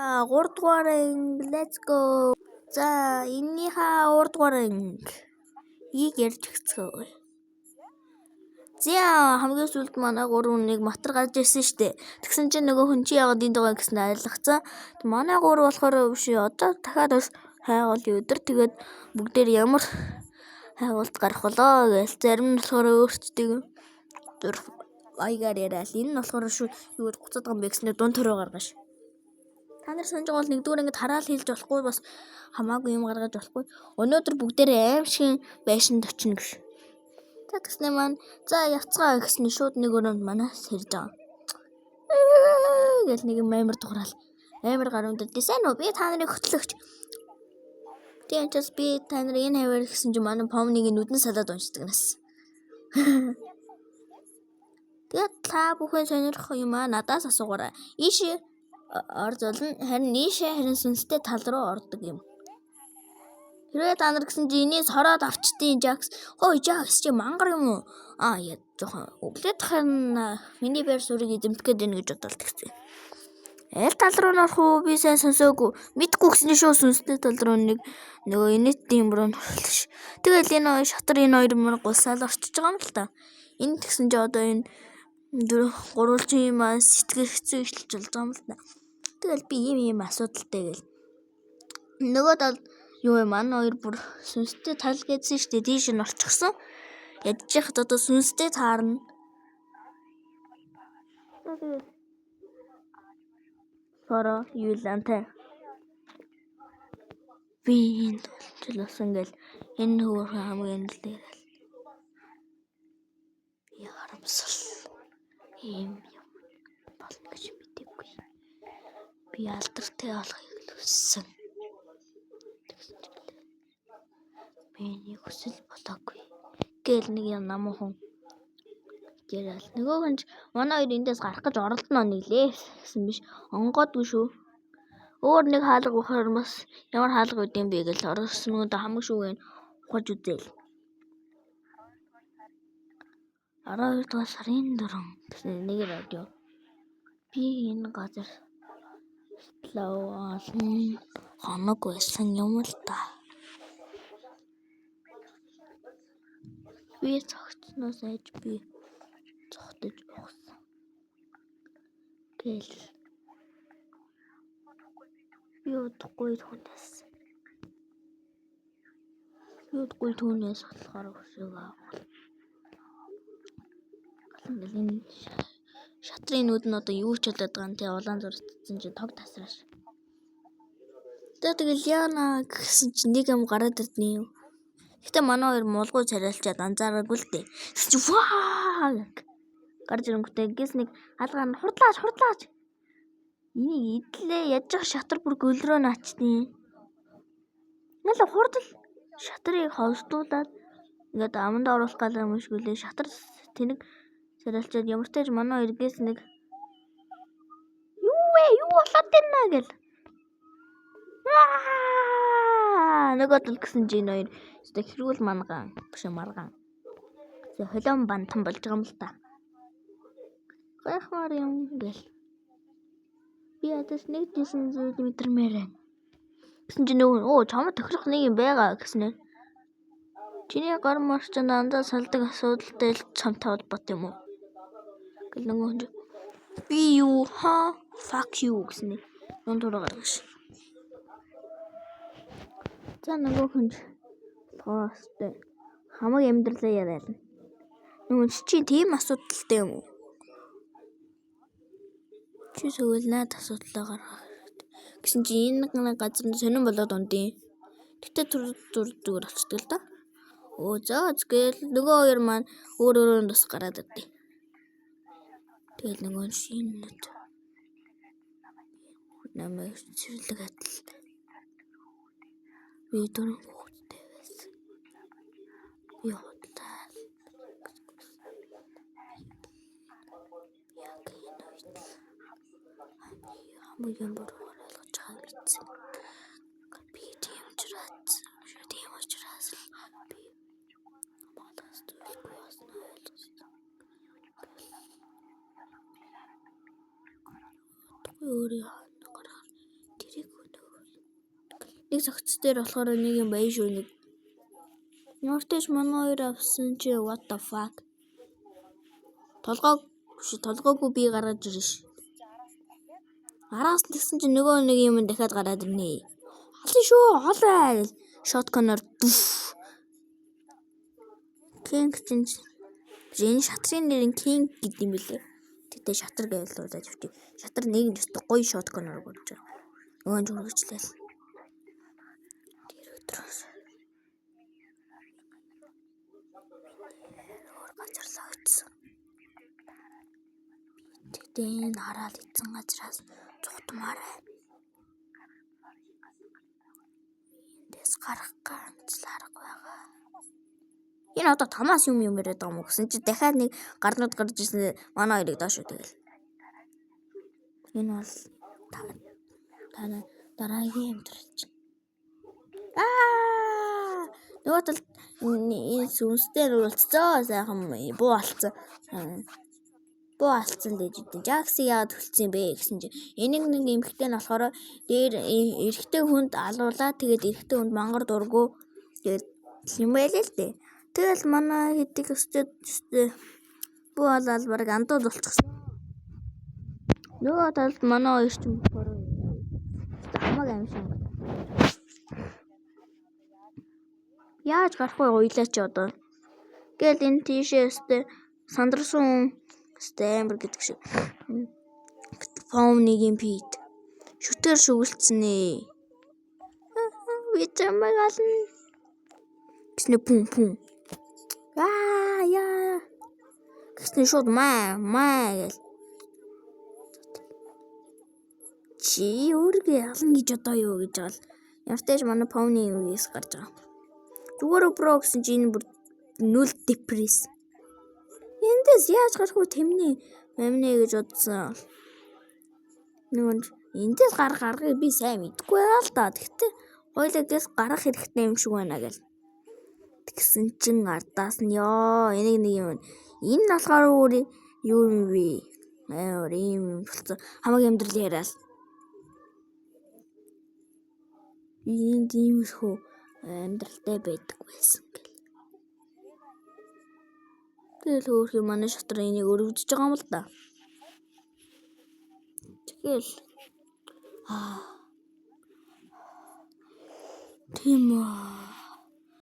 3 дугаар анги let's go. За эннийхээ 3 дугаар ангийг ярьж өгцгөө. За хамгийн сүүлд манай 3 нэг мотор гарч ирсэн штэ. Тэгсэн чинь нөгөө хүн чи яагаад энд байгаа гэсэн ойлгоцсон. Манай 3 болохоор биш одоо дахиад бас хайгуул өдөр тэгээд бүгдээр ямар хайгуулт гарах болоо гэж зарим нь болохоор өөрсдөө аягаар яриад энэ нь болохоор шүү юу гуцаад байгаа юм бэ гэснээр дунд төрөө гаргаж. Та нар санаж байгаа бол нэгдүгээр ингээд хараал хийж болохгүй бас хамаагүй юм гаргаж болохгүй. Өнөөдөр бүгдээрээ аим шиг байшинд очино гэж. За гэснээр маань за явцгаа гэснээр шууд нэг өрөөнд манаас хэрж байгаа. Гэл нэг амар дуграал. Амар гар өндөрлөө. Сайн уу? Би та нарыг хөтлөгч. Тийм ч би та нарыг энэ хавар гэсэн чинь манай помныг нүдэн салаад уншдаг нас. Тэгээд та бүхэн сонирхох юм аа надаас асуугаарай. Ийшээ орзолно харин ийшээ харин сүнстэй тал руу ордог юм. Хэрвээ та нар гэсэн чи энэс хороод авчдیں۔ Жакс. Хой Жакс чи мангар юм уу? Яа жоохон өглөөд харин миний байр суурийг эзэмдэх гээд байна гэж бодолт гэсэн. Аль тал руу норох уу? Би сайн сонсоогүй. Мэдгүй гэсэн шүү сүнстэй тал руу нөгөө инээдийн юм руу нөрлөш. Тэгэл энэ шатар энэ хоёр мөр гулсаал орчиж байгаа юм л та. Энэ тэгсэн чи одоо энэ гурвалжин юм сэтгэл хэцүү ишлж болж байгаа юм л та. Тэгэл би ийм асуудалтай гэл. Нөгөө тал юу юм манай хоёр бүр сүнстэй тал гэдсэн шүү дээ. Тийш нь орчихсон. Ядж яхад одоо сүнстэй таарна. Фора юулантай. Би энэ болчихлоос ингээл энэ хөөрхөн хамгийн л дээр. Би харамсал. Ийм юм болно гэж мэдээгүй. Би алдартай болохыг хүссэн. Миний хүсэл болоогүй. Гэл нэг юм намхан. Гэрэл нөгөөх нь манай хоёр эндээс гарах гэж оролдоно нэглээ гэсэн биш. Онгоодгүй шүү. Өөр нэг хаалга ухаар бас ямар хаалга үт юм бэ гэж орсон нь хамгийн шүүгээ ухаж үзээл. 12 дугаар сарын 4 гэсэн нэг радио. Би энэ газар лав хоног байсан юм л та. Би цогцноос айж би цогтож өгсөн. Гэл. Би удахгүй түүнээс болохоор өшөөг авах. Галан шатрын нүд нь одоо юу ч болоод байгаа юм те улаан зурцсан чинь тог тасрааш. Тэгэл яана гэсэн чинь нэг юм гараад ирдний юу. Гэтэ манай хоёр муулгуу царайлчаад анзаараагүй л дээ. Чи ваа гарч ирэнгүүтээ гис нэг хаалгаар нь хурдлаач. Энийг идлээ яаж шатар бүр гөлрөө наачдیں۔ Нэлээ хурдл шатрыг ховсдуулаад ингээд аманд оруулах гал юм шгүлээ шатар тэнэг царайлчаад ямар ч тааж манай хоёр гис нэг юу болоод байна гэл. Нөгөө тал гэсэн чинь хоёр өстө хэрүүл манган биш марган. Зэ холион бантан болж байгаа юм л та. Гайхмаар юм гэл. Би ядаж нэг тийсэн зүйл мэдэрмээр байна. Гэсэн чинь нөгөө чамд тохирох нэг юм байгаа гэснээр. Чиний гар марч дандаа салдаг асуудалтай л чамтай холбоот юм уу? Гэл нөгөө би юу fuck you гэснээр. Дунд руу гаргаш. За нөгөө хүн тоостой хамаг амьдралаа яриад. Нөгөө чи тийм асуудалтай юм уу? Чи зөвл наад асуудлаа гаргах. Гэсэн чи энэ газар нь сонирн болоод ундیں۔ Тэгтээ зүгээр очдөг л да. Зөөл нөгөө хоёр маань өөр бас гараад ирдээ. Тэгэл нөгөө шинэд намайг чирлэг атал. Би дөрөв хүүхдтэй байсан. Би хотлаа. Яг энэ үед хамгийн буруугаар ойлгож байгааг мэдсэн. Би тийм учраас би бодож зүйлгүй яснаа ойлгосон. Өөрөө гарах Нэг цогц дээр болохоор нэг юм байна шүү нэг. Нууртэйч манай хоёр авсан чи what the fuck. Толгоогүй би гараад ирнэ ш. Араас тэгсэн чи нөгөө нэг юм дахиад гараад ирнэ. Олон шүү, олон. Shotgun-оор дүф. King чинь энэ шатрын нэр нь King гэдэг юм билээ. Тэгтээ шатар гэж луулаад өгч. Шатар нэг нь өстө гоё shotgun-оор болж байгаа. Нөгөө нь зүрхчлээ. Тэр өдрөөс газарлаа утсан. Тэгтээ энэ хараад идсэн газраас цухтмаарай. Эндээс гарах ганцлаар байгаа. Энэ одоо тамаас юм яриад байгаа юм гэсэн чи дахиад нэг гарнууд гарч ирсэн манай хоёрыг доош үтгэл. Энэ бол дараагийн амьдрал чинь. Нөгөө тал энэ сүнстэй уулзцаа сайхан буу алцсан. Буу алцсан дэж идэв. Жакси яад төлцсөн бэ гэсэн чи энийг нэг эмхтэй нь болохоор дээр эрэгтэй хүнд алуулаад тэгээд эрэгтэй хүнд мангар дургу тэгээд юм байлээ л дээ. Тэгэл манай хэдик өстэй буу алал баг андууд болчихсон. Нөгөө талд манай хоёр ч юм болохоор хамаг амшин. Яаж гарах вэ уйлаа чи одоо. Гэл энэ тийшээ өстэй сандарсан амар гэдэг шиг. Фаумныгийн пит. Шүтээр шүглцсэн ээ. Би чамайг ална. Гэснэ пум пум. Яа. Гэснэ шууд маа гэл. Чи өөргөө ална гэж одоо юу гэж бол. Ямартэйч манай фаумны үеэс гарч байгаа. Зүгээр бро гэсэн чи энэ бүр 0 депресс. Эндээс яаж гарах вэ тэмнээ мэмнэ гэж бодсон. Нөгөө эндээс гаргахыг би сайн мэдэхгүй байл та. Тэгтээ хоёулаа дэс гарах хэрэгтэй юм шиг байна гэл. Тэгсэн чин ардаас нь ёо энийг нэг юм. Энэ болохоор өөр юу юм бэ? Өөр юм болцоо хамаг амьдрал яриад. Энэ тиймэрхүү амьдралтай байдаг байсан гэл. Тэгэл өөр юм манай шатар энийг өргөжж байгаа юм л да. Тэгэл тийм үү.